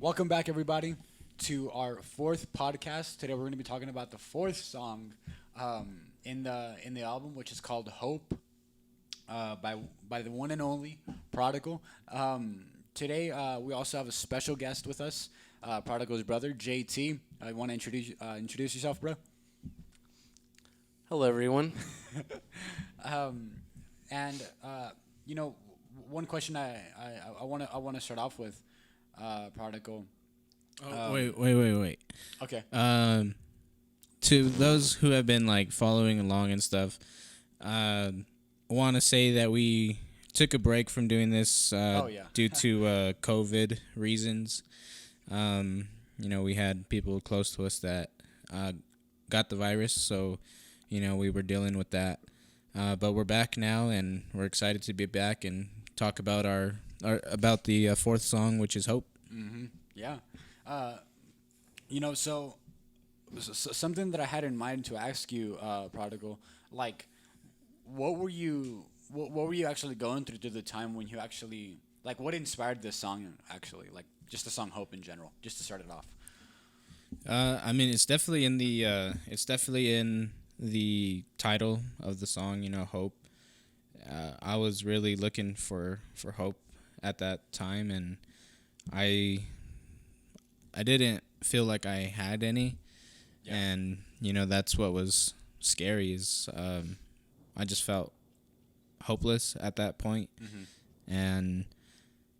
Welcome back, everybody, to our fourth podcast. Today, we're going to be talking about the fourth song in the album, which is called "Hope" by the one and only Prodigal. Today, we also have a special guest with us, Prodigal's brother, JT. I want to introduce yourself, bro. Hello, everyone. Um, and you know, one question I want to start off with, Prodigal. Oh, wait. Okay. Um, to those who have been like following along and stuff, I want to say that we took a break from doing this Oh yeah. due to COVID reasons. We had people close to us that got the virus, so we were dealing with that. But we're back now, and we're excited to be back and talk about our about the fourth song, which is "Hope." Yeah. Uh, so something that I had in mind to ask you, Prodigal, like, what were you actually going through the time when you actually, like, what inspired this song actually, like, just the song "Hope" in general, just to start it off. I mean, it's definitely in the title of the song. Hope. I was really looking for hope at that time, and I I didn't feel like I had any, Yeah. and that's what was scary is I just felt hopeless at that point, Mm-hmm. and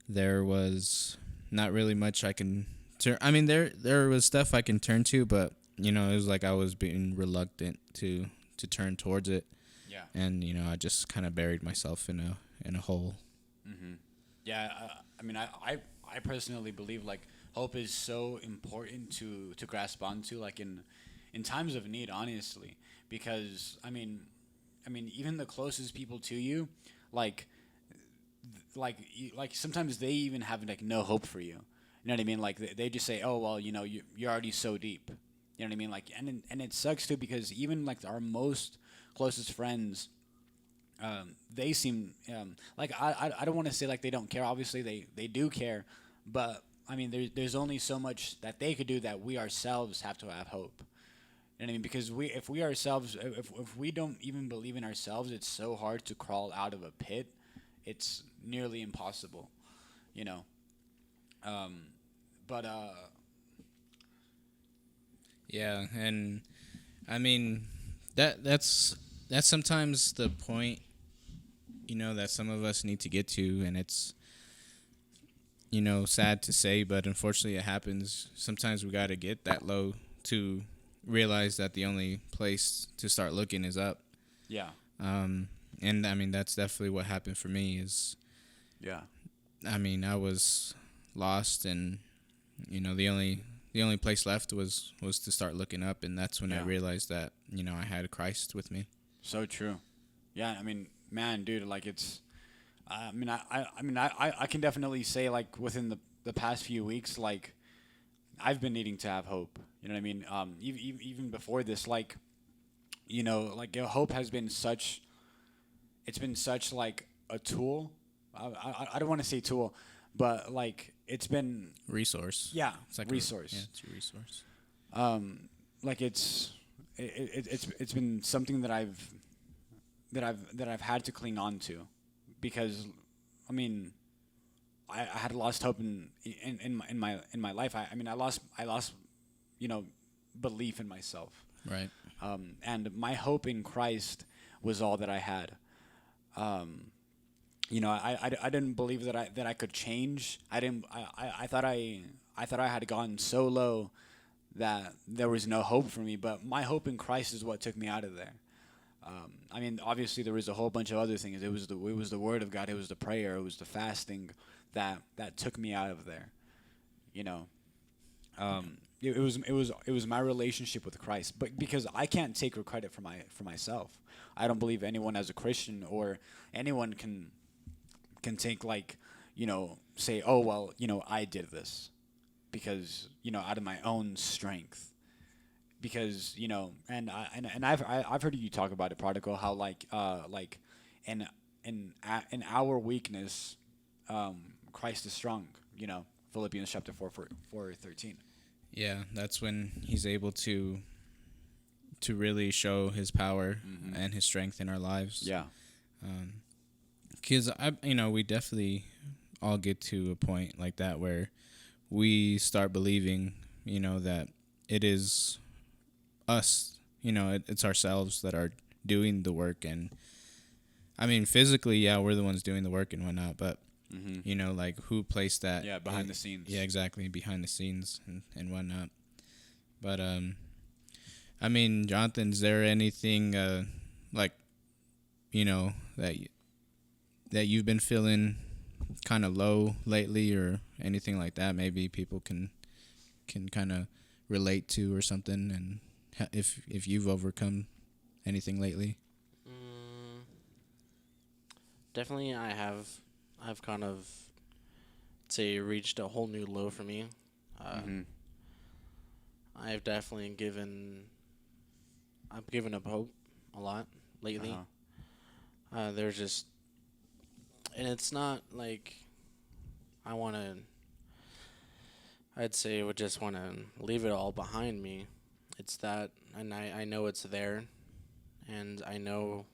there was not really much I can turn. I mean, there was stuff I can turn to, but it was like I was being reluctant to turn towards it, Yeah. and I just kind of buried myself in a hole. Mm-hmm. Yeah. I mean, I personally believe like hope is so important to grasp onto, like in times of need, honestly, because I mean, even the closest people to you, like like sometimes they even have like no hope for you. You know what I mean? Like they just say, "Oh well, you're already so deep." You know what I mean? Like, and it sucks too because even like our most closest friends, they seem like I don't want to say like they don't care. Obviously, they do care, but I mean, there's only so much that they could do that we ourselves have to have hope. You know what I mean? Because if we ourselves, if we don't even believe in ourselves, it's so hard to crawl out of a pit. It's nearly impossible, you know. Um, but Yeah, and I mean that's sometimes the point that some of us need to get to, and it's sad to say, but unfortunately it happens. Sometimes we got to get that low to realize that the only place to start looking is up. yeah, Um, and I mean that's definitely what happened for me. Is yeah, I mean I was lost, and the only place left was to start looking up, and that's when I yeah. realized that I had Christ with me. So true. Yeah, I mean, man, dude, like it's. I can definitely say like within the past few weeks, like I've been needing to have hope. You know what I mean? Even before this, like like hope has been such. It's been such like a tool. I don't want to say tool, but like it's been, Resource. yeah, It's like resource. it's a resource. Like it's been something that I've had to cling on to, because I mean I had lost hope in my life. I mean I lost you know belief in myself, Right. and my hope in Christ was all that I had. Um, I didn't believe that I could change. I thought I had gone so low that there was no hope for me. But my hope in Christ is what took me out of there. I mean, obviously there was a whole bunch of other things. It was the Word of God. It was the prayer. It was the fasting that took me out of there. You know, it was my relationship with Christ. But because I can't take credit for myself, I don't believe anyone as a Christian or anyone can take like say, oh well, I did this because out of my own strength, because and I've heard you talk about it, Prodigal, how like in in our weakness, Christ is strong. Philippians chapter 4:13. Yeah, that's when he's able to really show his power and his strength in our lives. Yeah. Because we definitely all get to a point like that where we start believing, that it is us, it's ourselves that are doing the work. And I mean, physically, yeah, we're the ones doing the work and whatnot, but like who placed that? Yeah, behind the scenes. Yeah, exactly, behind the scenes and whatnot. But I mean, Jonathan, is there anything like that you've been feeling kind of low lately, or anything like that? Maybe people can kind of relate to or something, and if you've overcome anything lately. Definitely, I've kind of say reached a whole new low for me. I've definitely I've given up hope a lot lately. There's just, and it's not like I'd say I would just want to leave it all behind me. It's that, and I know it's there, and I know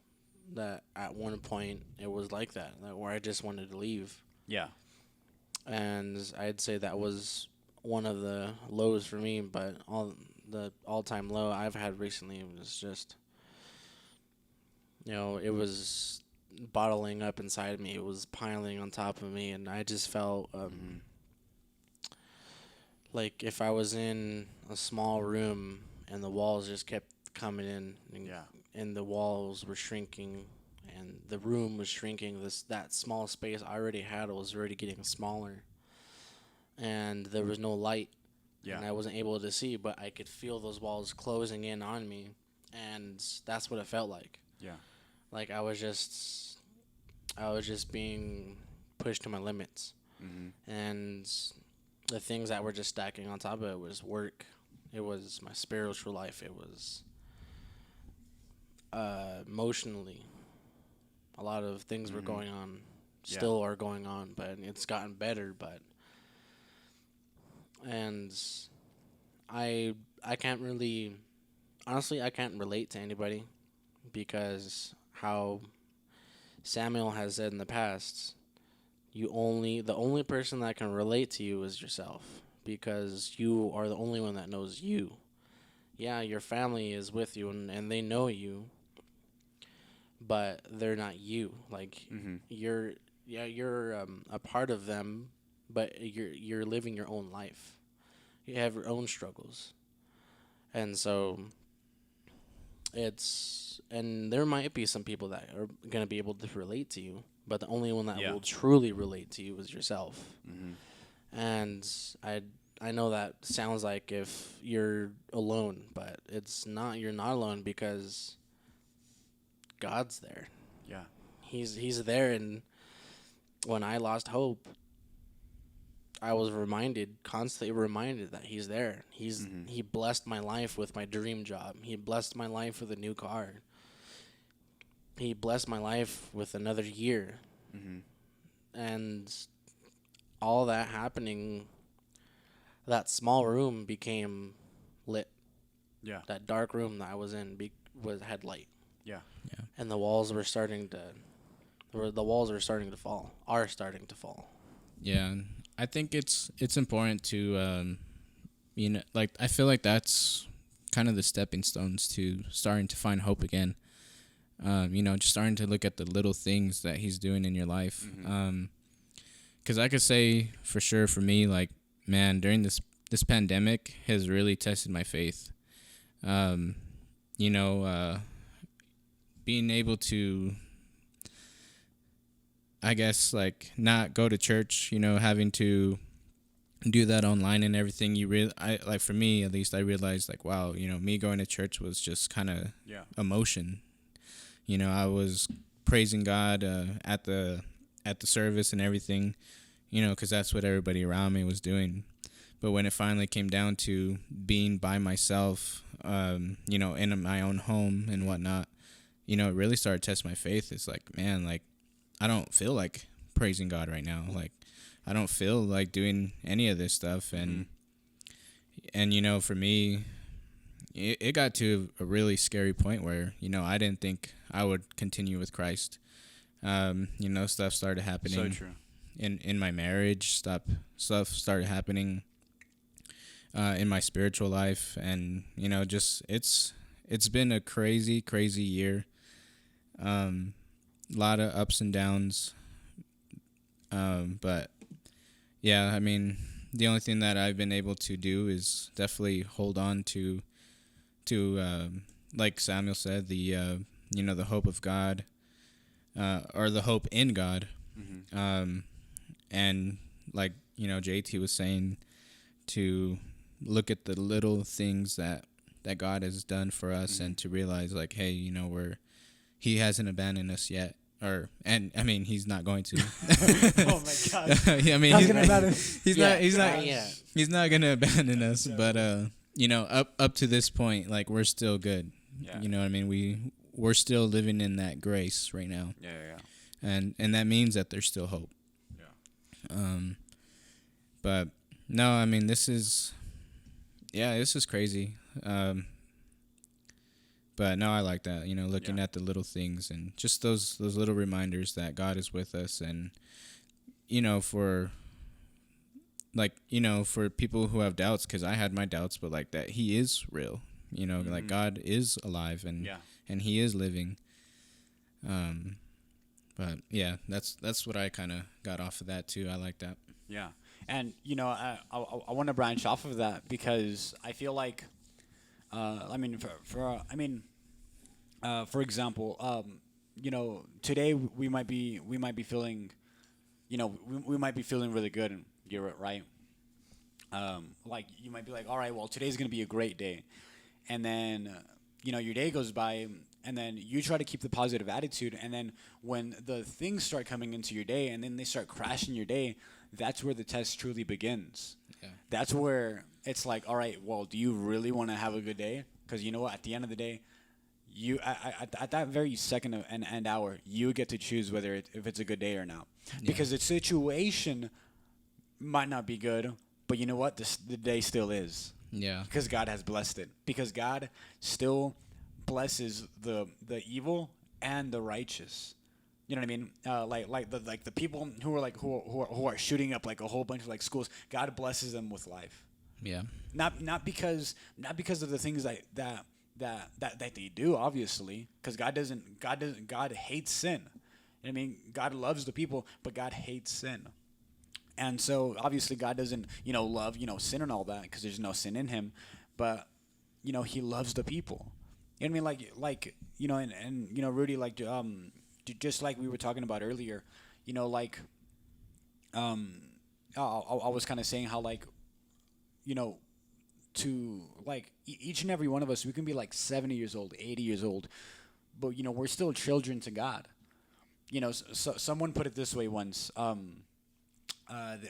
that at one point it was like that where I just wanted to leave. Yeah. And I'd say that was one of the lows for me, but the all-time low I've had recently was just, it was bottling up inside me. It was piling on top of me, and I just felt like if I was in a small room and the walls just kept coming in, and the walls were shrinking, and the room was shrinking. That small space I already had was already getting smaller, and there was no light, and I wasn't able to see, but I could feel those walls closing in on me, and that's what it felt like. Yeah. Like I was just being pushed to my limits, and the things that were just stacking on top of it was work. It was my spiritual life. It was emotionally. A lot of things were going on, still are going on, but it's gotten better. And I can't really, honestly, I can't relate to anybody, because how Samuel has said in the past, the only person that can relate to you is yourself, because you are the only one that knows you. Yeah, your family is with you and they know you, but they're not you. Like you're a part of them, but you're living your own life. You have your own struggles. And so and there might be some people that are going to be able to relate to you, but the only one that will truly relate to you is yourself. And I know that sounds like if you're alone, but it's not. You're not alone, because God's there. Yeah. He's there, and when I lost hope, I was constantly reminded that he's there. He blessed my life with my dream job. He blessed my life with a new car. He blessed my life with another year. And all that happening, that small room became lit. Yeah. That dark room that I was in had light. Yeah. Yeah. And the walls were starting to fall. Are starting to fall. Yeah, I think it's important to like, I feel like that's kind of the stepping stones to starting to find hope again. Just starting to look at the little things that he's doing in your life. Because I could say for sure for me, like, man, during this pandemic has really tested my faith. Being able to, I guess, like, not go to church, having to do that online and everything. Like, for me at least, I realized, like, wow, me going to church was just kind of emotion. I was praising God at the service and everything, because that's what everybody around me was doing. But when it finally came down to being by myself, in my own home and whatnot, it really started to test my faith. It's like, man, like, I don't feel like praising God right now. Like, I don't feel like doing any of this stuff. And you know, for me, it got to a really scary point where, you know, I didn't think I would continue with Christ. You know, stuff started happening. So true. In my marriage, stuff started happening in my spiritual life, and you know, just it's been a crazy year. A lot of ups and downs, but yeah, I mean, the only thing that I've been able to do is definitely hold on to like Samuel said, the you know, the hope of God, or the hope in God. And like, you know, JT was saying, to look at the little things that God has done for us, and to realize, like, hey, you know, he hasn't abandoned us yet. And I mean, he's not going to. Oh my God! I mean, he's not gonna abandon us. But you know, up to this point, like, we're still good. Yeah. You know what I mean? We're still living in that grace right now. Yeah. And that means that there's still hope. Yeah. But no, I mean, this is crazy. But no, I like that, you know, looking at the little things and just those little reminders that God is with us. And, you know, for people who have doubts, because I had my doubts, but like that he is real, you know, like God is alive and he is living. But yeah, that's what I kind of got off of that too. I like that. Yeah. And, you know, I want to branch off of that, because I feel like, for example, you know, today we might be feeling, you know, we might be feeling really good, and you're right. Like, you might be like, all right, well, today's going to be a great day. And then, you know, your day goes by, and then you try to keep the positive attitude. And then when the things start coming into your day, and then they start crashing your day, that's where the test truly begins. Yeah. That's where it's like, all right, well, do you really want to have a good day? Because you know what? At the end of the day, you at that very second and hour, you get to choose whether if it's a good day or not. Yeah. Because the situation might not be good, but you know what? The day still is. Yeah. Because God has blessed it. Because God still blesses the evil and the righteous. You know what I mean? Like the people who are shooting up like a whole bunch of like schools. God blesses them with life. Yeah. Not because of the things that they do, obviously, because God hates sin. You know what I mean? God loves the people, but God hates sin. And so obviously God doesn't, you know, love, you know, sin and all that, because there's no sin in him, but you know, he loves the people. You know what I mean? Like you know, and you know, Rudy, like just like we were talking about earlier, you know, like I was kind of saying how, like, you know, to like each and every one of us, we can be like 70 years old, 80 years old, but you know, we're still children to God. You know, so someone put it this way once.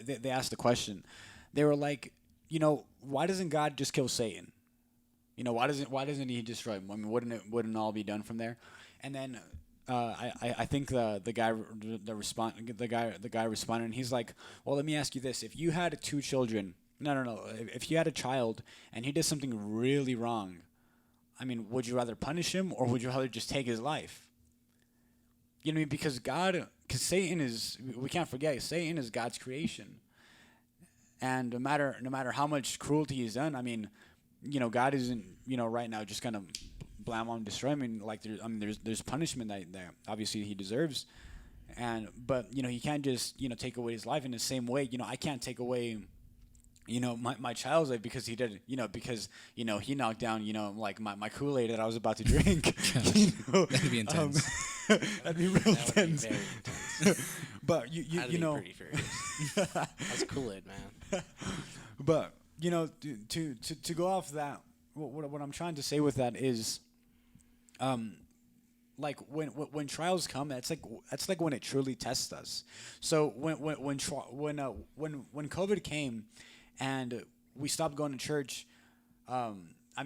They asked the question. They were like, you know, why doesn't God just kill Satan? You know, why doesn't he destroy him? I mean, wouldn't all be done from there? And then I think the guy responded, and he's like, well, let me ask you this: if you had two children, no, if you had a child and he did something really wrong, I mean, would you rather punish him, or would you rather just take his life? You know what I mean? Because Satan is, we can't forget, Satan is God's creation. And no matter how much cruelty he's done, I mean, you know, God isn't, you know, right now just gonna blam on destroy him. I mean, like, there's punishment that obviously he deserves. But you know, he can't just, you know, take away his life in the same way. You know, I can't take away, you know, my child's life because he did, you know, because, you know, he knocked down, you know, like my Kool-Aid that I was about to drink. You know? That'd be intense. That'd be real intense. That would be very intense. But you know, pretty furious. That's Kool-Aid, man. But you know, to go off that, what I'm trying to say with that is, like when trials come, that's like when it truly tests us. So when COVID came, and we stopped going to church, I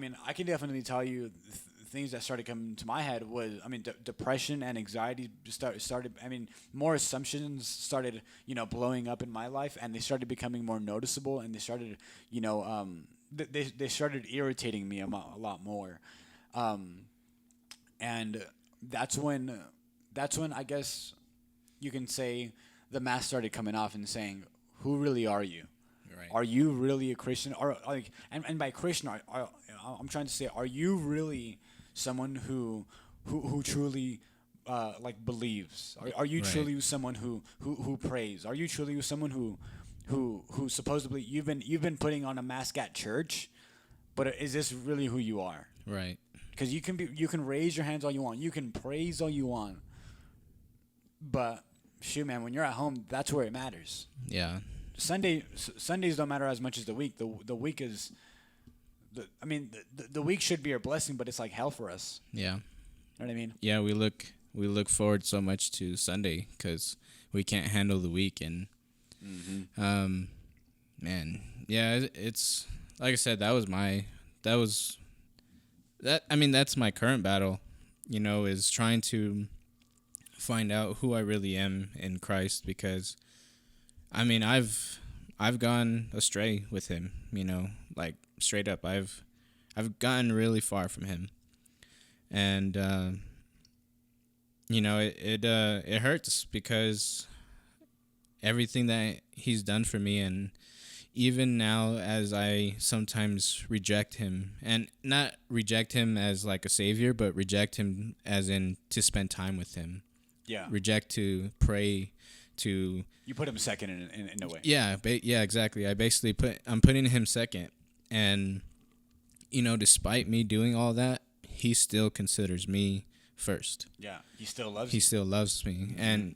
mean, I can definitely tell you things that started coming to my head was, I mean, depression and anxiety started. I mean, more assumptions started, blowing up in my life, and they started becoming more noticeable, and they started, they started irritating me a lot more, and that's when I guess you can say the mask started coming off and saying, who really are you? Right. Are you really a Christian? Or like, and by Christian, I'm trying to say, are you really someone who truly like believes? Are you Right. truly someone who prays? Are you truly someone who supposedly you've been putting on a mask at church, but is this really who you are? Right. Because you can raise your hands all you want, you can praise all you want, but shoot, man, when you're at home, that's where it matters. Yeah. Sundays don't matter as much as the week. The week is, the week should be our blessing, but it's like hell for us. Yeah. You know what I mean? Yeah. We look forward so much to Sunday because we can't handle the week, and man, yeah, it's like I said, that's my current battle, is trying to find out who I really am in Christ, because I mean, I've gone astray with him, like straight up. I've gotten really far from him, and it hurts because everything that he's done for me, and even now as I sometimes reject him, and not reject him as like a savior, but reject him as in to spend time with him. Yeah. Reject to pray, to You put him second in a way. yeah, exactly. I'm putting him second, and despite me doing all that, he still considers me first. Yeah. He still loves He you. still loves me, and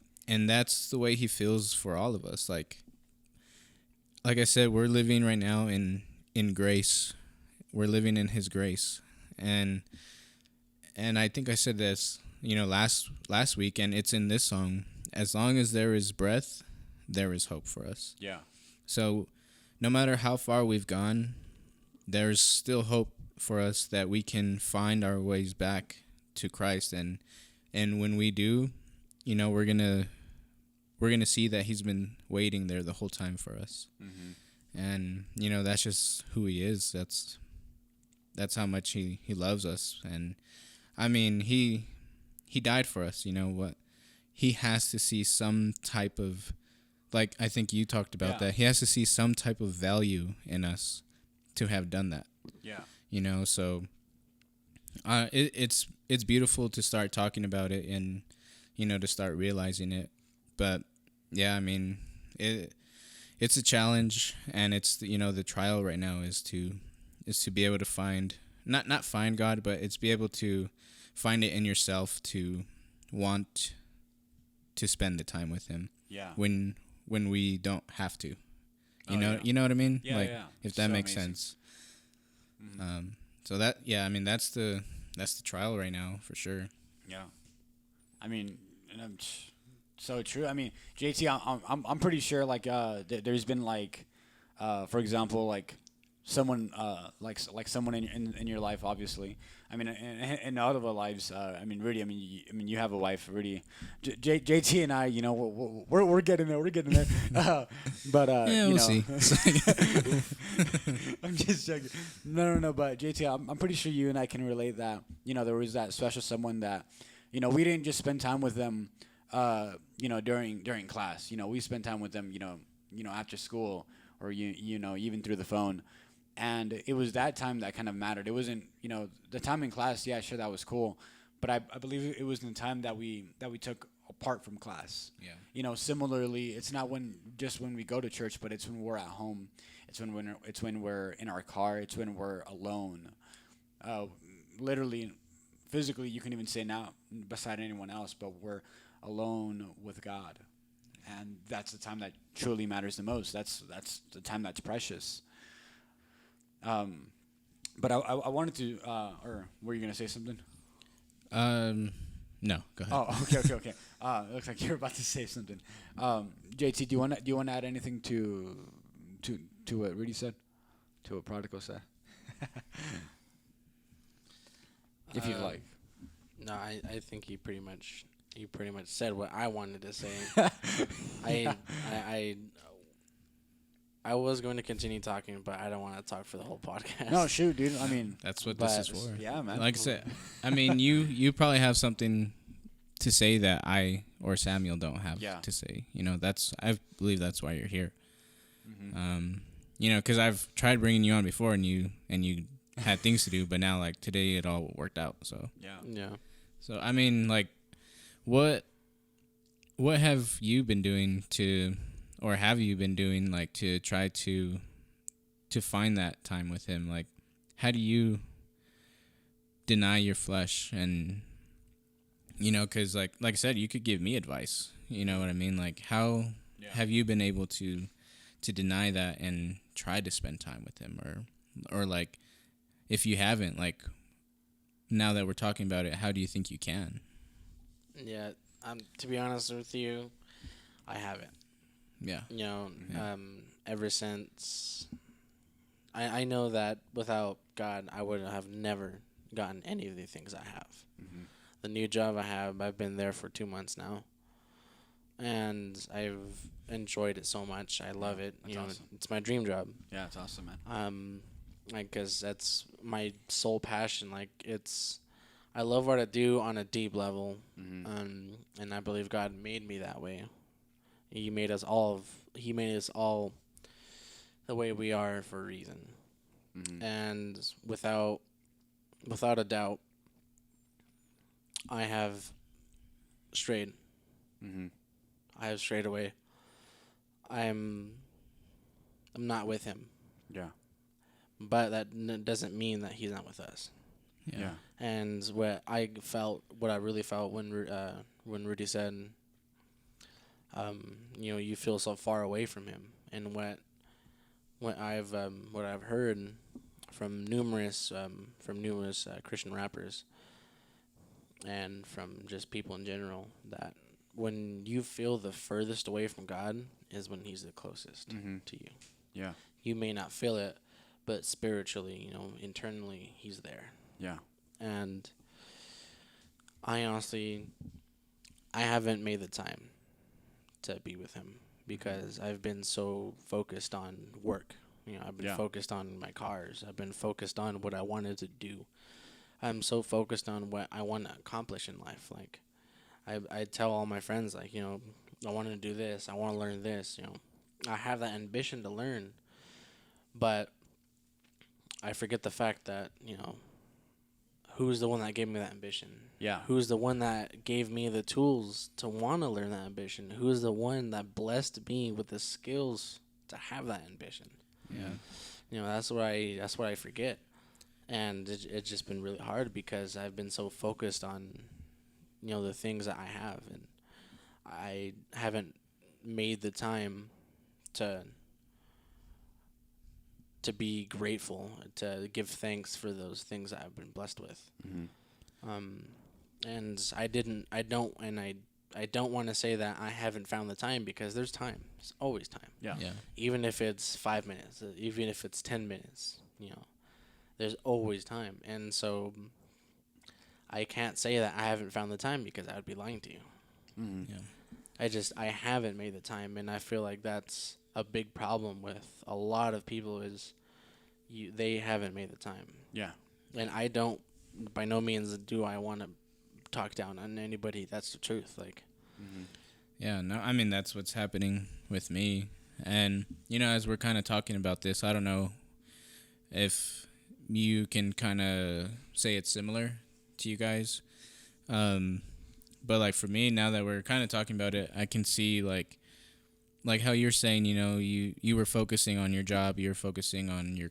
that's the way he feels for all of us. Like I said, we're living right now in grace. We're living in his grace, and I think I said this, last week, and it's in this song. As long as there is breath, there is hope for us. Yeah. So no matter how far we've gone, there's still hope for us that we can find our ways back to Christ. And when we do, we're going to see that he's been waiting there the whole time for us. Mm-hmm. And, that's just who he is. That's how much he loves us. And I mean, he died for us, what? He has to see some type of, like I think you talked about that. He has to see some type of value in us to have done that. Yeah. So it's beautiful to start talking about it and, to start realizing it. But yeah, I mean, it's a challenge, and it's, the trial right now is to be able to find, not find God, but it's be able to find it in yourself to want to spend the time with him. Yeah. When we don't have to. You Yeah. know what I mean? Yeah, like, yeah. if that So makes amazing. sense. So that, yeah, I mean, that's the trial right now for sure. Yeah. I mean, and so true. I mean, JT, I'm pretty sure like there's been like, for example, like someone like someone in your life, obviously. I mean, in all of our lives. I mean, Rudy. I mean, you have a wife, Rudy. JT and I, we're getting there. We're getting there. But Yeah, we'll see. I'm just joking. No. But JT, I'm pretty sure you and I can relate that. There was that special someone that, we didn't just spend time with them, during class. We spent time with them, after school, or even through the phone. And it was that time that kind of mattered. It wasn't, the time in class. Yeah, sure, that was cool, but I believe it was the time that we took apart from class. Yeah. Similarly, it's not when we go to church, but it's when we're at home. It's when we're in our car. It's when we're alone. Literally, physically, you can even say not beside anyone else, but we're alone with God, and that's the time that truly matters the most. That's the time that's precious. But I wanted to, or were you gonna say something? No, go ahead. Oh, okay. It looks like you're about to say something. JT, do you want to add anything to what Rudy said, to what Prodigal said? If you like. No, I think you pretty much said what I wanted to say. I I I was going to continue talking, but I don't want to talk for the whole podcast. No, shoot, dude. I mean, That's what this is But- for. yeah, man. Like I said, I mean, you probably have something to say that I or Samuel don't have Yeah. to say. You know, I believe that's why you're here. Mhm. You know, because I've tried bringing you on before, and you had things to do, but now like today it all worked out. So Yeah. Yeah. so I mean, like, what have you been doing to, or have you been doing like to try to find that time with him? Like, how do you deny your flesh? And you know, because like I said, you could give me advice. You know what I mean? Like, how Yeah. have you been able to deny that and try to spend time with him, or like, if you haven't, like, now that we're talking about it, how do you think you can? Yeah. To be honest with you, I haven't. Yeah. You know, Yeah. ever since I know that without God, I would have never gotten any of the things I have. Mhm. The new job I have, I've been there for 2 months now, and I've enjoyed it so much. I love it. That's You know, awesome. it's my dream job. Yeah, it's awesome, man. Like, 'cause that's my sole passion. Like, I love what I do on a deep level. Mhm. And I believe God made me that way. He made us all the way we are for a reason. Mhm. And without a doubt, I have strayed. Mhm. I have strayed away. I'm not with him, Yeah. but that doesn't mean that he's not with us. Yeah. And what I really felt when Rudy said, you know, you feel so far away from him, and what I've heard from numerous Christian rappers and from just people in general, that when you feel the furthest away from God is when he's the closest Mhm. to you. Yeah. You may not feel it, but spiritually, you know, internally, he's there. Yeah. And I honestly, I haven't made the time to be with him because I've been so focused on work. You know, I've been Yeah. focused on my cars. I've been focused on what I wanted to do. I'm so focused on what I want to accomplish in life. Like, I tell all my friends, like, you know, I want to do this. I want to learn this. You know, I have that ambition to learn, but I forget the fact that, you know, who's the one that gave me that ambition? Yeah. Who's the one that gave me the tools to want to learn that ambition? Who's the one that blessed me with the skills to have that ambition? Yeah. You know, that's what I forget. And it's just been really hard because I've been so focused on, you know, the things that I have, and I haven't made the time to be grateful, to give thanks for those things that I've been blessed with. Mhm. And I don't want to say that I haven't found the time, because there's time. There's always time. Yeah. Yeah. Even if it's 5 minutes, even if it's 10 minutes, you know, there's always time. And so I can't say that I haven't found the time, because I would be lying to you. Mhm. Yeah. I haven't made the time, and I feel like that's a big problem with a lot of people is they haven't made the time. Yeah. And I don't, by no means do I want to talk down on anybody. That's the truth. Like, Mhm. Yeah, no, I mean, that's what's happening with me. And, you know, as we're kind of talking about this, I don't know if you can kind of say it's similar to you guys. But, like, for me, now that we're kind of talking about it, I can see, like how you're saying, you know, you were focusing on your job, you were focusing on your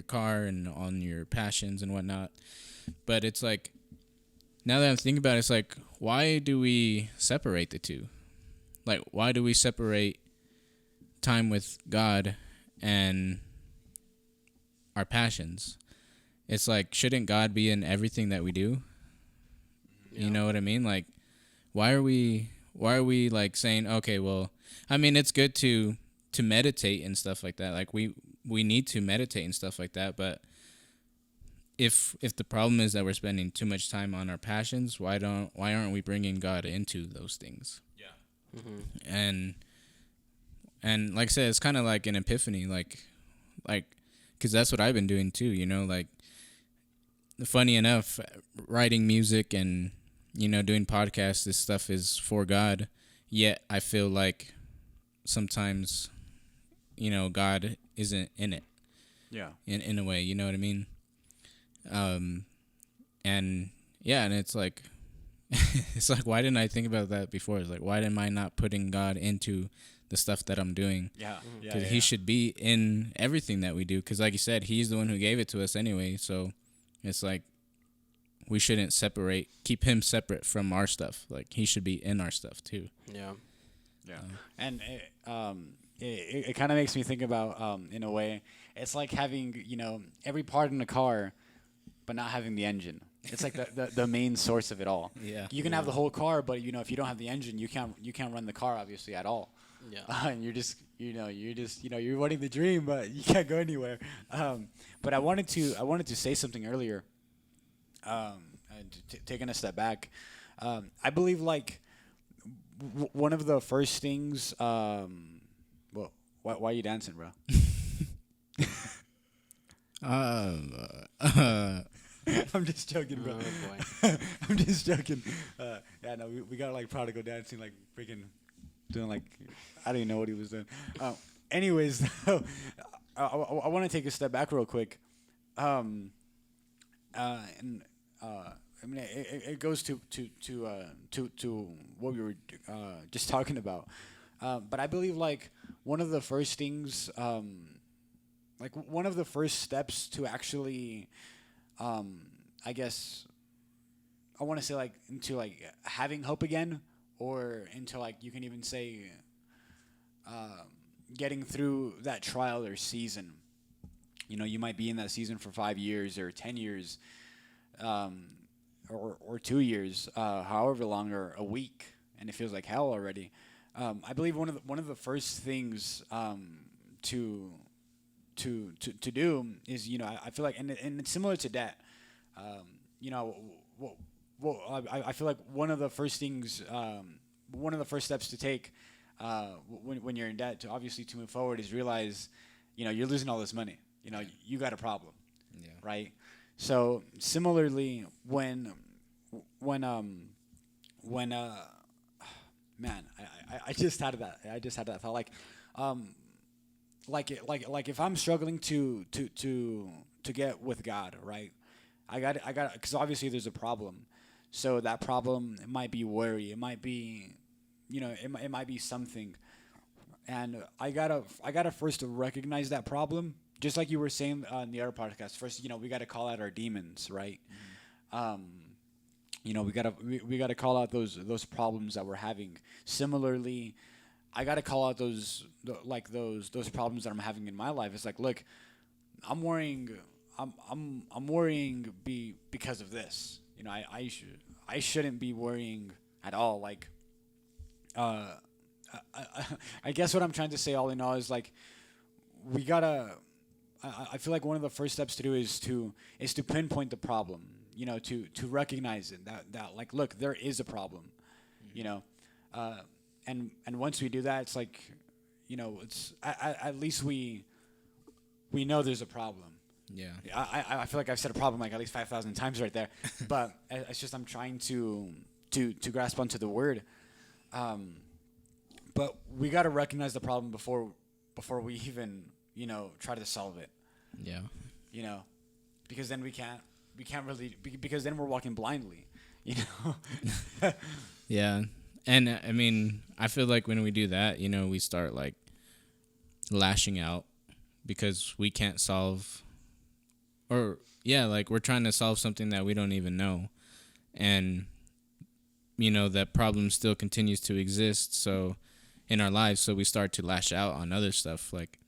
car and on your passions and whatnot. But it's like, now that I'm thinking about it, it's like, why do we separate the two? Like, why do we separate time with God and our passions? It's like, shouldn't God be in everything that we do? yeah. You know what I mean? Like, why are we like saying, okay, well, I mean, it's good to meditate and stuff like that. Like, we need to meditate and stuff like that, but if the problem is that we're spending too much time on our passions, why aren't we bringing God into those things? Yeah. Mm-hmm. And like I said, it's kind of like an epiphany, like because that's what I've been doing too, like funny enough, writing music and doing podcasts, this stuff is for God, yet I feel like sometimes God isn't in it. Yeah. In a way, you know what I mean? And yeah, and it's like it's like, why didn't I think about that before? It's like, why am I not putting God into the stuff that I'm doing? Yeah. Because he should be in everything that we do, because like you said, he's the one who gave it to us anyway, so it's like we shouldn't keep him separate from our stuff. Like, he should be in our stuff too. Yeah. And it kind of makes me think about, in a way, it's like having, every part in a car, but not having the engine. It's like the main source of it all. Yeah. You can have the whole car, but if you don't have the engine, you can't run the car obviously at all. Yeah. And you're just you're running the dream, but you can't go anywhere. But I wanted to say something earlier. Taking a step back, I believe like one of the first things. Well, why are you dancing, bro? I'm just joking, bro. Oh, boy. I'm just joking. Yeah, no, we got like Prodigal dancing, like freaking doing like I don't even know what he was doing. Anyways, I want to take a step back real quick. I mean, it goes to what we were just talking about. But I believe like one of the first things, like one of the first steps to actually, I guess, I want to say like into like having hope again, or into like you can even say, getting through that trial or season. You might be in that season for 5 years or 10 years. Or 2 years, however long, or a week, and it feels like hell already. I believe one of the first things to do is I feel like and it's similar to debt. I feel like one of the first things, one of the first steps to take when you're in debt to move forward is realize you're losing all this money. You got a problem, right? So similarly, when man, I just had that thought, like if I'm struggling to get with God, right? I got because obviously there's a problem. So that problem, it might be worry, it might be, it might be something, and I gotta first recognize that problem. Just like you were saying in the other podcast, first, we got to call out our demons, right? Mm-hmm. We gotta call out those problems that we're having. Similarly, I gotta call out those problems that I'm having in my life. It's like, look, I'm worrying. I'm worrying because of this. I shouldn't be worrying at all. Like, I guess what I'm trying to say, all in all, is like we gotta. I feel like one of the first steps to do is to pinpoint the problem, to recognize it, that like, look, there is a problem, and once we do that, it's like, it's at least we know there's a problem. Yeah. I feel like I've said a problem like at least 5,000 times right there, but it's just I'm trying to grasp onto the word, but we got to recognize the problem before we even try to solve it. Yeah. Because then we can't really, because then we're walking blindly, Yeah. And I mean, I feel like when we do that, we start like lashing out because we can't solve, or like we're trying to solve something that we don't even know. And that problem still continues to exist so in our lives, so we start to lash out on other stuff. Like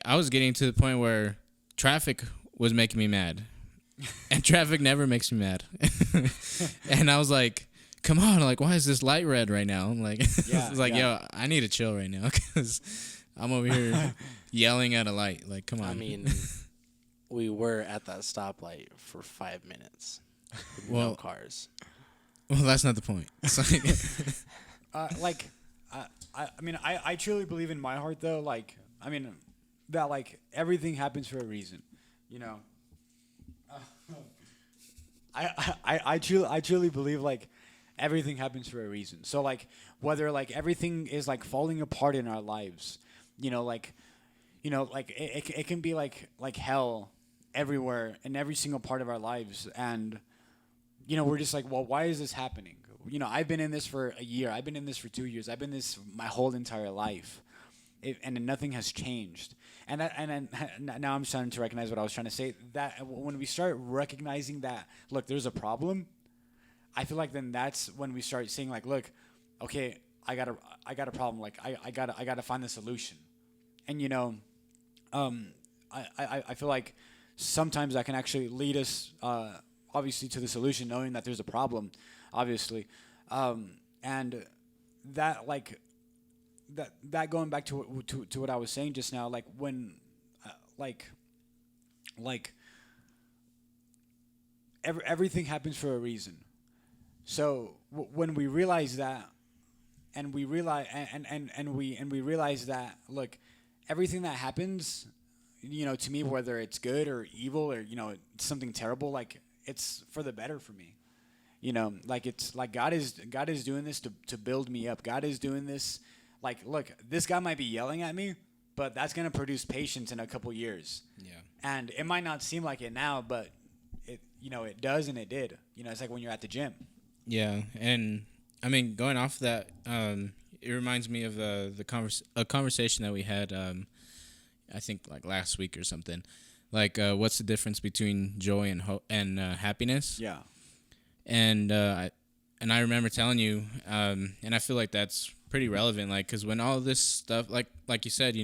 I was getting to the point where traffic was making me mad, and traffic never makes me mad. And I was like, come on, like, why is this light red right now? I'm like, yo, I need to chill right now because I'm over here yelling at a light. Like, come on. I mean, we were at that stoplight for 5 minutes with no Well, cars. well, that's not the point. It's like, Like, I mean, I truly believe in my heart though. Like, I mean, that like everything happens for a reason, you know. I truly believe like everything happens for a reason. So like whether like everything is like falling apart in our lives, you know, like like it can be like hell everywhere in every single part of our lives, and we're just like, well, why is this happening? I've been in this for a year. I've been in this for 2 years. I've been in this my whole entire life, and then nothing has changed. And then now I'm starting to recognize what I was trying to say. That when we start recognizing that, look, there's a problem. I feel like then that's when we start saying like, look, okay, I got a problem. Like I gotta find the solution. And I feel like sometimes that can actually lead us, obviously, to the solution, knowing that there's a problem, obviously, and that like that going back to what I was saying just now, like when, like everything happens for a reason. So when we realize that, and we realize and we realize that, look, everything that happens, to me, whether it's good or evil or it's something terrible, like it's for the better for me. Like it's like God is doing this to build me up. God is doing this. Like, look, this guy might be yelling at me, but that's gonna produce patience in a couple years. yeah. And it might not seem like it now, but it does, and it did. It's like when you're at the gym. Yeah, and I mean, going off that, it reminds me of a conversation that we had. I think like last week or something. Like, what's the difference between joy and happiness? Yeah. And I remember telling you, and I feel like that's pretty relevant. Like, because when all this stuff, like you said,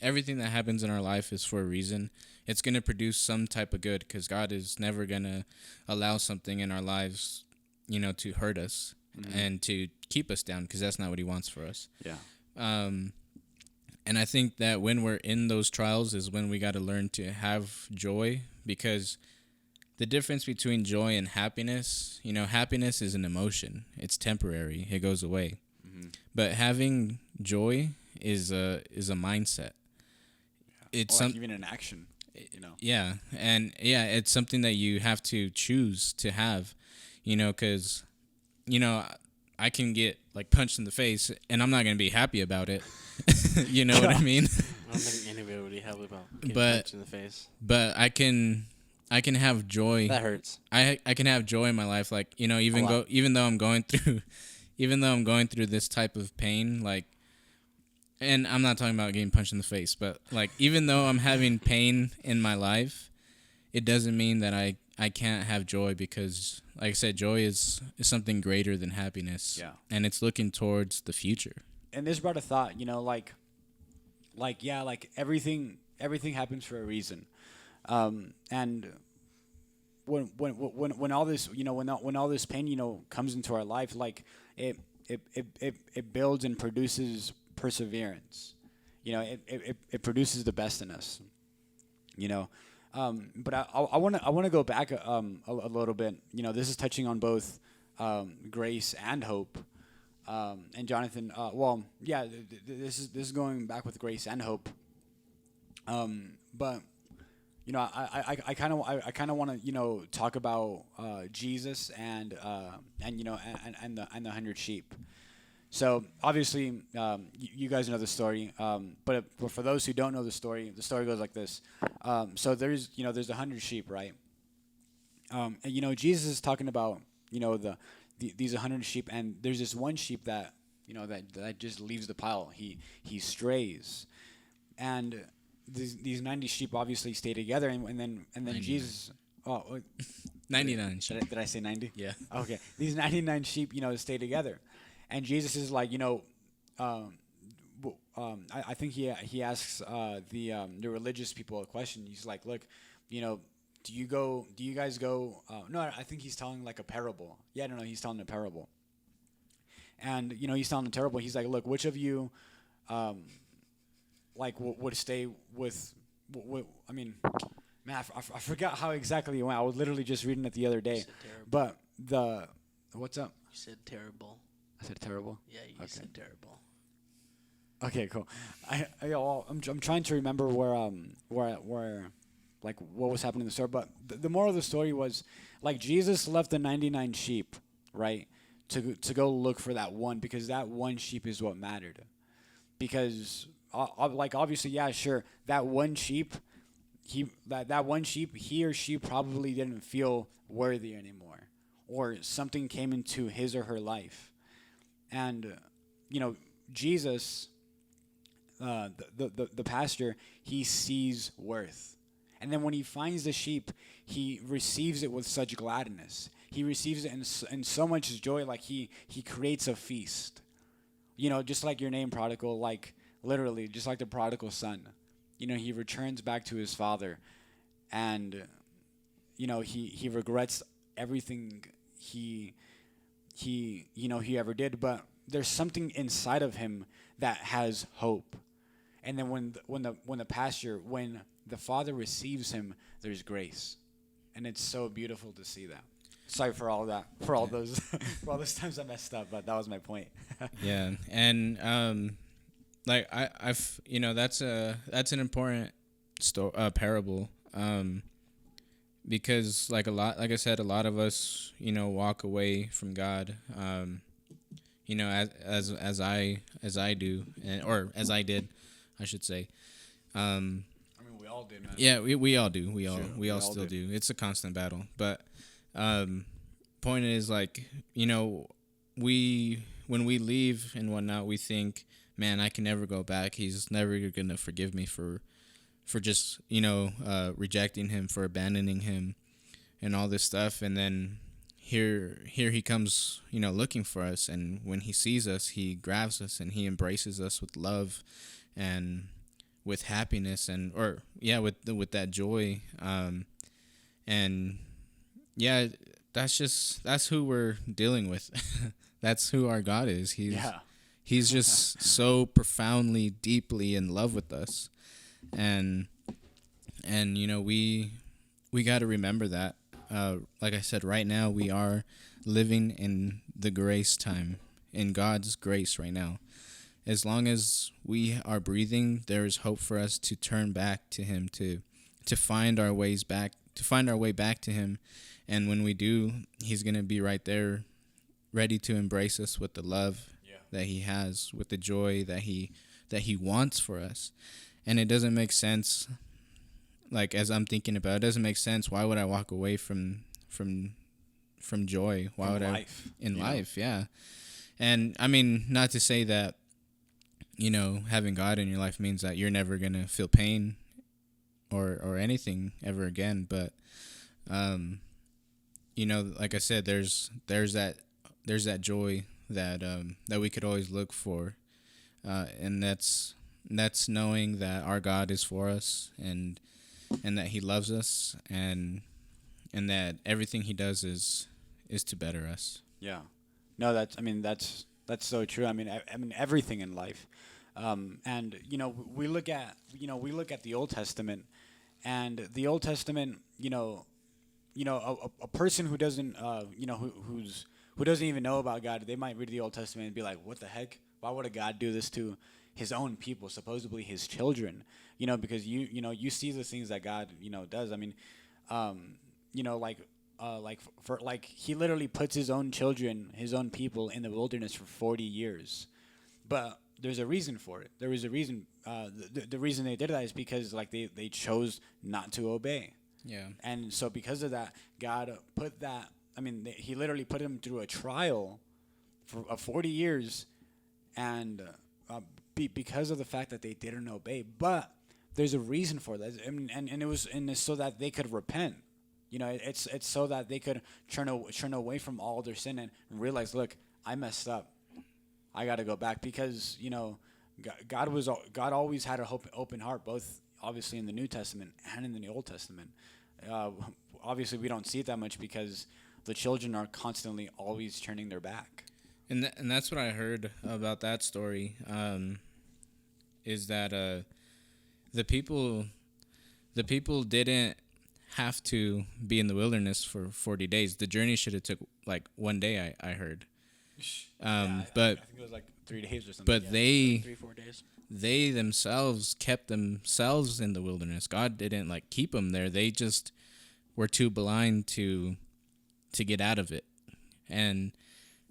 everything that happens in our life is for a reason. It's gonna produce some type of good, because God is never gonna allow something in our lives, to hurt us and to keep us down, because that's not what He wants for us. Yeah. And I think that when we're in those trials is when we got to learn to have joy, because the difference between joy and happiness, happiness is an emotion. It's temporary. It goes away. Mm-hmm. But having joy is a mindset. It's even an action, Yeah, and it's something that you have to choose to have, because, I can get like punched in the face and I'm not going to be happy about it. You know what I mean? I don't think anybody would be happy about getting punched in the face. But I can have joy. That hurts. I can have joy in my life, like, even though I'm going through this type of pain, like, and I'm not talking about getting punched in the face, but like, even though I'm having pain in my life, it doesn't mean that I can't have joy, because like I said, joy is something greater than happiness. Yeah. And it's looking towards the future. And this brought a thought, like everything happens for a reason. And when all this, when all this pain, comes into our life, like it builds and produces perseverance. It produces the best in us. But I want to go back a little bit. This is touching on both grace and hope. And Jonathan, this is going back with grace and hope. But I kind of want to talk about Jesus and the 100 sheep. So obviously, you guys know the story. But for those who don't know the story goes like this. So there's 100 sheep, right? And Jesus is talking about these 100 sheep, and there's this one sheep that that just leaves the pile. He strays, and these 90 sheep obviously stay together, and then 99. Jesus. Oh, 99. Did I say 90? Yeah. Okay. These 99 sheep, stay together, and Jesus is like, I think he asks the religious people a question. He's like, look, do you guys go? No, I think he's telling like a parable. Yeah, no, he's telling a parable. And he's telling a parable. He's like, look, which of you, would stay with? I mean, Man, I forgot how exactly it went. I was literally just reading it the other You day. said terrible. But what's up? You said terrible. I said terrible. Yeah, you Okay. said terrible. Okay, cool. I'm trying to remember where like what was happening in the story. But the moral of the story was like Jesus left the 99 sheep, right, to go look for that one because that one sheep is what mattered. Because like obviously, yeah, sure, that one sheep, that one sheep, he or she probably didn't feel worthy anymore, or something came into his or her life, and Jesus, the pastor, he sees worth. And then when he finds the sheep, he receives it with such gladness. He receives it in so much joy, like he creates a feast. Just like your name, prodigal, like literally, just like the prodigal son. He returns back to his father, and he regrets everything he ever did, but there's something inside of him that has hope. And then when the father receives him, there's grace, and it's so beautiful to see that. Sorry for all that, for all those for all those times I messed up, but that was my point. Yeah, and like I've that's an important parable, because like I said, a lot of us walk away from God, as I do, or as I did, I should say. I mean, we all did, man. Yeah, we all do. We all Sure, we all still do. It's a constant battle. But point is, like, we when we leave and whatnot, we think, man, I can never go back. He's never gonna forgive me for just rejecting him, for abandoning him, and all this stuff. And then here he comes, looking for us. And when he sees us, he grabs us and he embraces us with love and with happiness, with that joy, and yeah, that's who we're dealing with. That's who our God is. He's just so profoundly, deeply in love with us, and we got to remember that. Like I said, right now we are living in the grace time, in God's grace right now. As long as we are breathing, there is hope for us to turn back to Him, to find our way back to Him. And when we do, He's going to be right there, ready to embrace us with the love that He has, with the joy that He wants for us. And it doesn't make sense, like, as I'm thinking about it, doesn't make sense. Why would I walk away from joy? Why would life, I in life? Yeah. And I mean, not to say that having God in your life means that you're never going to feel pain or anything ever again. But, like I said, there's that joy that we could always look for. And that's knowing that our God is for us, and that He loves us, and that everything He does is to better us. Yeah. No, that's so true. I mean everything in life. And we look at the Old Testament, and the Old Testament, a person who doesn't who doesn't even know about God, they might read the Old Testament and be like, what the heck? Why would a God do this to His own people, supposedly His children? Because you see the things that God does. I mean, He literally puts His own children, His own people, in the wilderness for 40 years. But there's a reason for it. There was a reason. The reason they did that is because they chose not to obey. Yeah. And so because of that, God put that. I mean, He literally put them through a trial for 40 years, and because of the fact that they didn't obey. But there's a reason for that, and it's so that they could repent. It's so that they could turn away from all their sin and realize, look, I messed up. I got to go back, because God always had an open heart, both obviously in the New Testament and in the Old Testament. Obviously, we don't see it that much because the children are constantly always turning their back. And that's what I heard about that story. Is that the people didn't have to be in the wilderness for 40 days. The journey should have took like one day. I heard. But I think it was like 3 days or something. but Yeah. they 3-4 days. they themselves kept themselves in the wilderness. God didn't like keep them there. They just were too blind to get out of it. And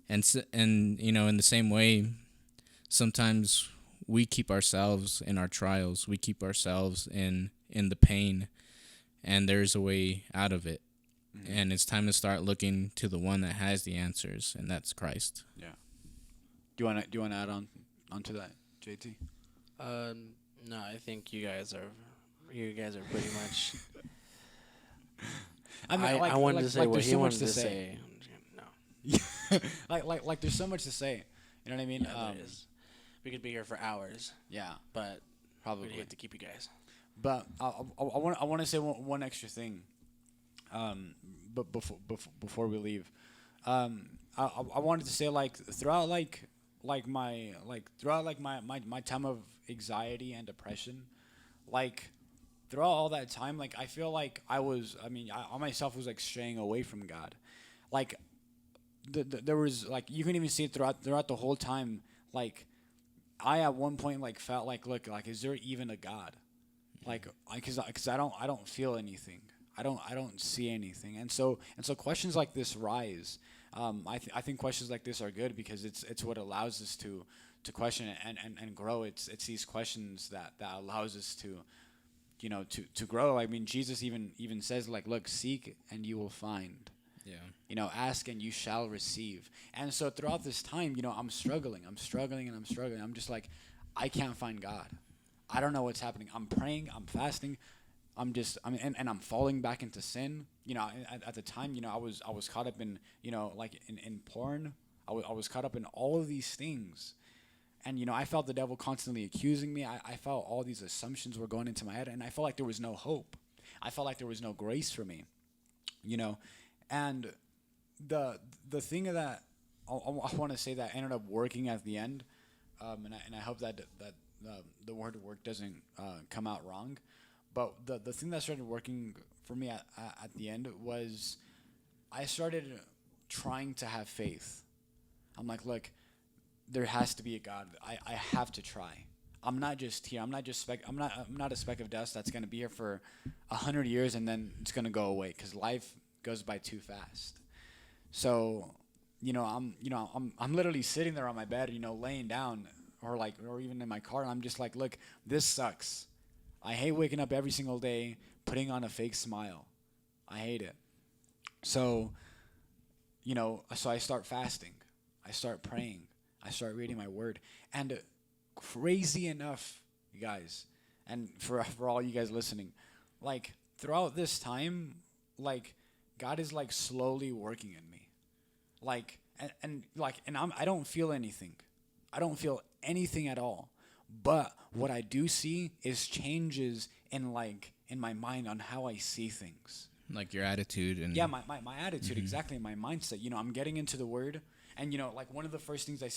you know, in the same way, sometimes we keep ourselves in our trials. We keep ourselves in the pain, and there's a way out of it. Mm-hmm. And it's time to start looking to the one that has the answers, and that's Christ. Yeah. Do you wanna add onto that, JT? No, I think you guys are pretty much. I wanted to say what he wanted to say. No. like there's so much to say. You know what I mean? Yeah, there is. We could be here for hours, Yeah, but probably. we'd hate to keep you guys. But I want to say one extra thing. But before we leave, I wanted to say throughout my time of anxiety and depression, throughout all that time, I feel like I myself was straying away from God. There was you can even see it throughout the whole time. I at one point felt look, is there even a God? Because I don't feel anything. I don't see anything. And so questions like this rise. I think questions like this are good because it's what allows us to question and grow. It's these questions that allows us to to grow. I mean, Jesus even says look, seek and you will find. Yeah. Ask and you shall receive. And so throughout this time, I'm struggling. I'm just I can't find God. I don't know what's happening. I'm praying, I'm fasting. I'm falling back into sin. At the time, I was caught up in, in porn. I was caught up in all of these things. And, I felt the devil constantly accusing me. I felt all these assumptions were going into my head, and I felt like there was no hope. I felt like there was no grace for me, And the thing that I want to say that ended up working at the end, and I hope that the word work doesn't come out wrong, but the thing that started working for me at the end was I started trying to have faith. I'm like, look, there has to be a God. I have to try. I'm not just here. I'm not a speck of dust that's gonna be here for 100 years and then it's gonna go away because life goes by too fast. So, I'm literally sitting there on my bed, laying down or even in my car, and I'm just like, look, this sucks. I hate waking up every single day putting on a fake smile. I hate it. So, so I start fasting. I start praying. I start reading my word. And crazy enough, you guys, and for all you guys listening, throughout this time, God is slowly working in me. I don't feel anything. I don't feel anything at all. But what I do see is changes in my mind on how I see things. Like your attitude and my attitude, exactly, my mindset. I'm getting into the word, and one of the first things I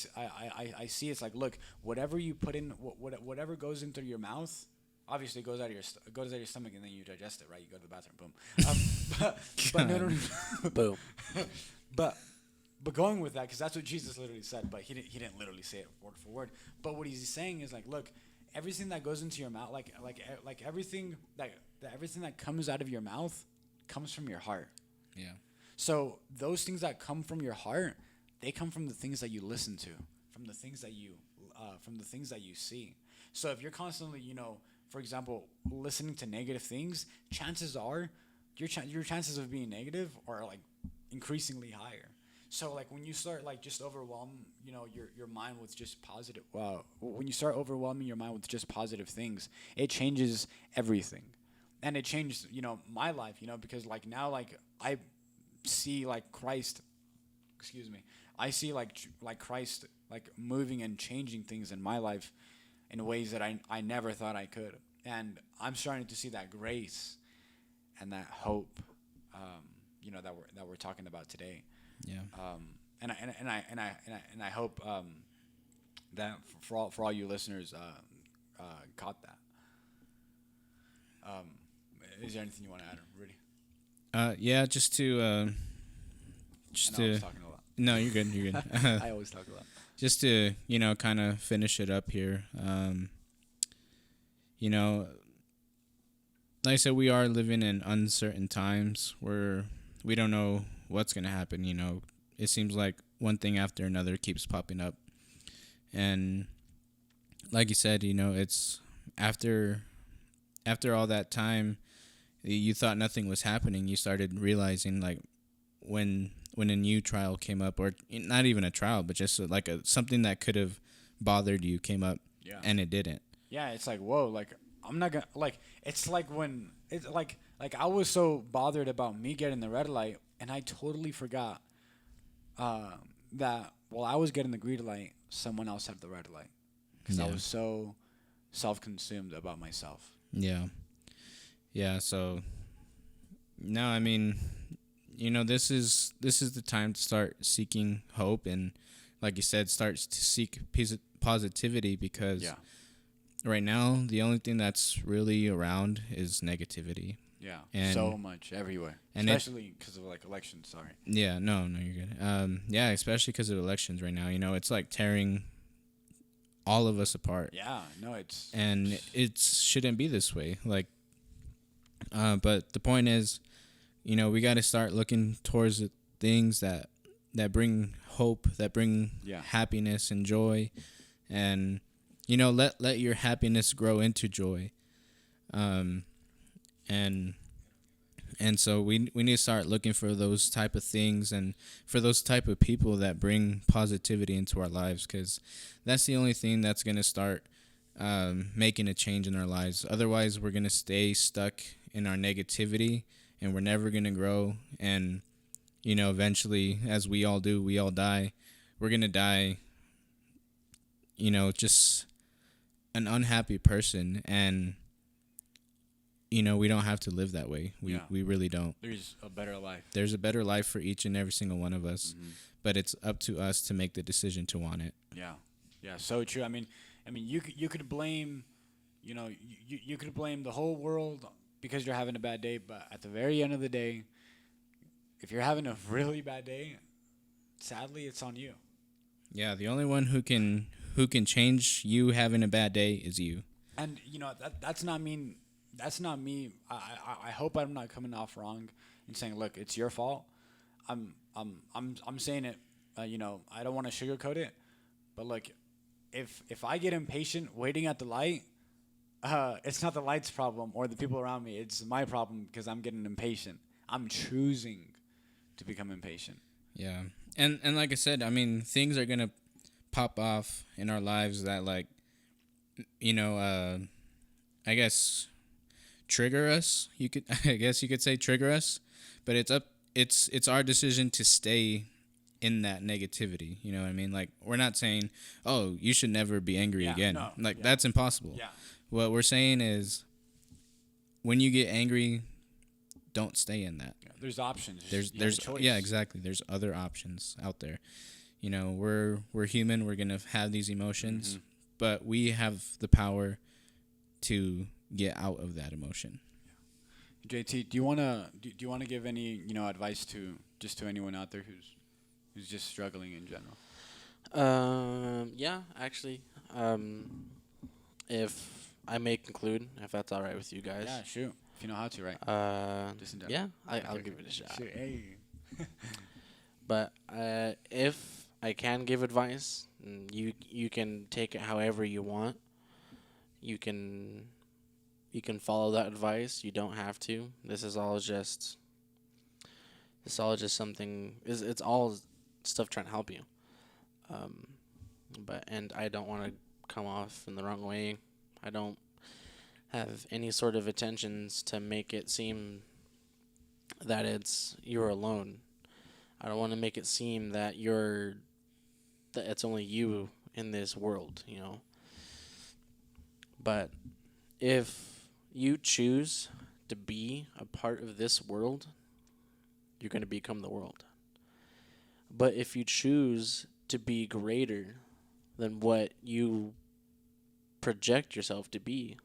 see is look, whatever you put in, whatever goes into your mouth, obviously goes out of your stomach, and then you digest it, right? You go to the bathroom, boom. But no, boom. But going with that, because that's what Jesus literally said, but he didn't literally say it word for word. But what he's saying is look, everything that goes into your mouth, everything that comes out of your mouth comes from your heart. Yeah. So those things that come from your heart, they come from the things that you listen to, from the things that you see. So if you're constantly, for example, listening to negative things, chances are your chances of being negative are increasingly higher. So when you start just overwhelm, your mind with just positive. Wow. When you start overwhelming your mind with just positive things, it changes everything, and it changed my life. Because now I see Christ. Excuse me. I see Christ moving and changing things in my life in ways that I never thought I could, and I'm starting to see that grace and that hope, that we're talking about today. Yeah. And I hope that for all you listeners caught that. Is there anything you want to add, Rudy? Yeah, just to I know I was talking a lot. no, you're good. You're good. I always talk a lot. Just to kind of finish it up here. You know, like I said, we are living in uncertain times where we don't know what's gonna happen. It seems like one thing after another keeps popping up, and like you said, it's after all that time, you thought nothing was happening. You started realizing, like, when a new trial came up, or not even a trial, but just like something that could have bothered you came up, Yeah. and it didn't. Yeah, it's like, whoa, like I'm not gonna like. It's like when it's like I was so bothered about me getting the red light, and I totally forgot that while I was getting the green light, someone else had the red light, because I Yeah. was so self-consumed about myself. Yeah. Yeah. So no, I mean, this is the time to start seeking hope, and like you said, start to seek positivity, because Yeah, right now the only thing that's really around is negativity. yeah, And so much everywhere, and especially because of like elections. Sorry. yeah, no, you're good. Yeah, especially because of elections right now. It's like tearing all of us apart, Yeah, no, it's and it shouldn't be this way. Like, but the point is, we got to start looking towards the things that bring hope, that bring Yeah. happiness and joy, and let your happiness grow into joy. Um, and so we need to start looking for those type of things, and for those type of people that bring positivity into our lives, because that's the only thing that's going to start making a change in our lives. Otherwise, we're going to stay stuck in our negativity, and we're never going to grow. And eventually, as we all do, we all die. We're going to die just an unhappy person, and we don't have to live that way. Yeah. We really don't. there's a better life. There's a better life for each and every single one of us, Mhm. but it's up to us to make the decision to want it. Yeah, yeah, so true. I mean, you could blame, you could blame the whole world because you're having a bad day, but at the very end of the day, if you're having a really bad day, sadly, it's on you. Yeah, the only one who can change you having a bad day is you. And that's not mean. That's not me. I hope I'm not coming off wrong and saying, look, it's your fault. I'm saying it. I don't want to sugarcoat it, but like, if I get impatient waiting at the light, it's not the light's problem or the people around me. It's my problem because I'm getting impatient. I'm choosing to become impatient. Yeah. And like I said, I mean, things are going to pop off in our lives that, like, I guess trigger us. I guess say trigger us, but it's our decision to stay in that negativity. You know what I mean? Like, we're not saying, "Oh, you should never be angry Yeah, again." no, Like, yeah. that's impossible. Yeah. What we're saying is, when you get angry, don't stay in that. There's options. There's You have a choice. yeah, exactly. There's other options out there. We're human. We're gonna have these emotions, Mhm. but we have the power to get out of that emotion. JT, do you wanna give any advice to anyone out there who's just struggling in general? Yeah, actually, if I may conclude, if that's all right with you guys. Yeah, shoot. If you know how to, right? Just in general. Yeah, I'll Okay, give okay. it a shot. Shoot, hey. But if I can give advice, you can take it however you want. You can follow that advice. You don't have to. This is all just something. It's all stuff trying to help you. And I don't want to come off in the wrong way. I don't have any sort of intentions to make it seem that you're alone. I don't want to make it seem that it's only you in this world, But if you choose to be a part of this world, you're going to become the world. But if you choose to be greater than what you project yourself to be,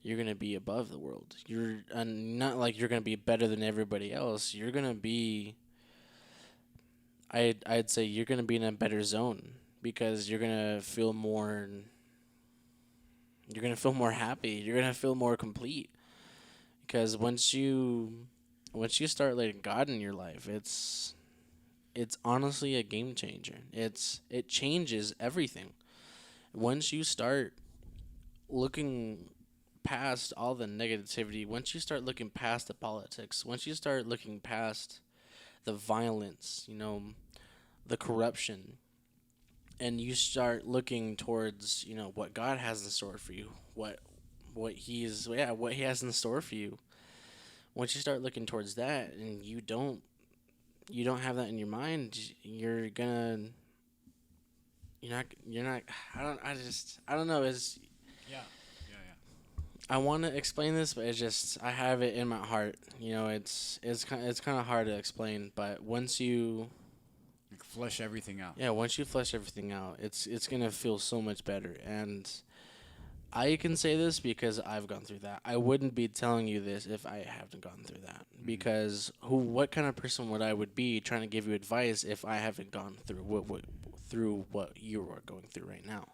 you're gonna be above the world. You're not like you're gonna be better than everybody else. You're gonna be. I'd say you're gonna be in a better zone because you're gonna feel more. You're gonna feel more happy. You're gonna feel more complete because once you start letting God in your life, it's honestly a game changer. It changes everything. Once you start looking past all the negativity, once you start looking past the politics, once you start looking past the violence, the corruption, and you start looking towards, what God has in store for you, what he has in store for you. Once you start looking towards that and you don't have that in your mind, you're not I don't know, it's Yeah. I want to explain this, but I have it in my heart. It's kind of hard to explain, but once you Like flush everything out. once you flesh everything out, it's going to feel so much better. And I can say this because I've gone through that. I wouldn't be telling you this if I haven't gone through that. Because what kind of person would I would be trying to give you advice if I haven't gone through what you are going through right now?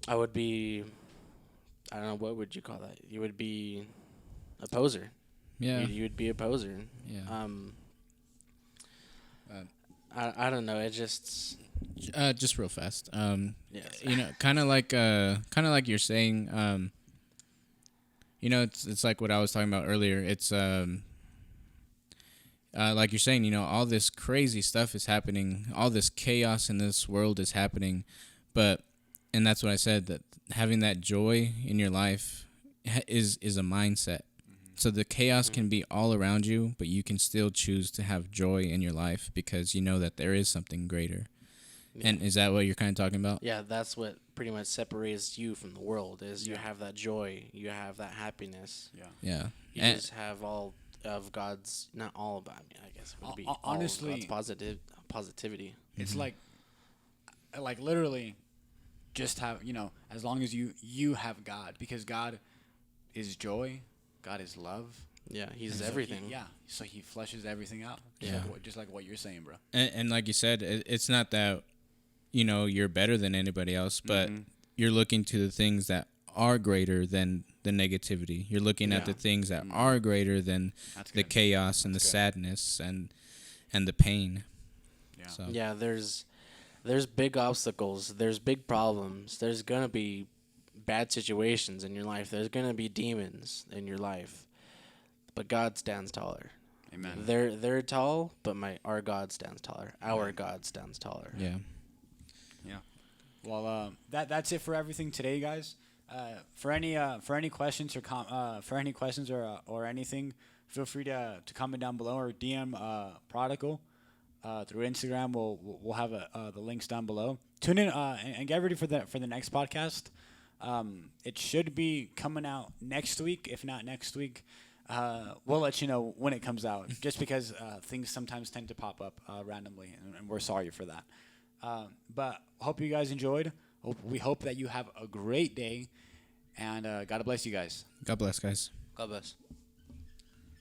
I would be, I don't know, what would you call that? You would be a poser. Yeah. You would be a poser. Yeah. I don't know. It just Just real fast. yes. Kind of like you're saying. It's like what I was talking about earlier. It's like you're saying. All this crazy stuff is happening. All this chaos in this world is happening, and that's what I said, that having that joy in your life is a mindset. So the chaos can be all around you, but you can still choose to have joy in your life because you know that there is something greater. Yeah. And is that what you're kind of talking about? Yeah, that's what pretty much separates you from the world. Is you have that joy, you have that happiness. Yeah. Yeah. You And- just have all of God's, not all of it, I guess it would be Honestly, all of God's positivity. It's like literally just have, as long as you have God, because God is joy, God is love. Yeah, he's So everything. so he fleshes everything out. Yeah. Just like what you're saying, bro. And like you said, it's not that, you're better than anybody else, but you're looking to the things that are greater than the negativity. You're looking at the things that are greater than That's the good. chaos and the That's good. sadness and the pain. Yeah. So Yeah, there's big obstacles, there's big problems, there's gonna be bad situations in your life, there's gonna be demons in your life, but God stands taller. Amen. They're tall, but our God stands taller. Our God stands taller. yeah. Well, that's it for everything today, guys. For any questions or anything, feel free to comment down below or DM Prodigal through Instagram. We'll have the links down below. Tune in and get ready for the next podcast. It should be coming out next week. If not next week, we'll let you know when it comes out. Just because things sometimes tend to pop up randomly, and we're sorry for that. But hope you guys enjoyed. We hope that you have a great day, and God bless you guys. God bless, guys. God bless.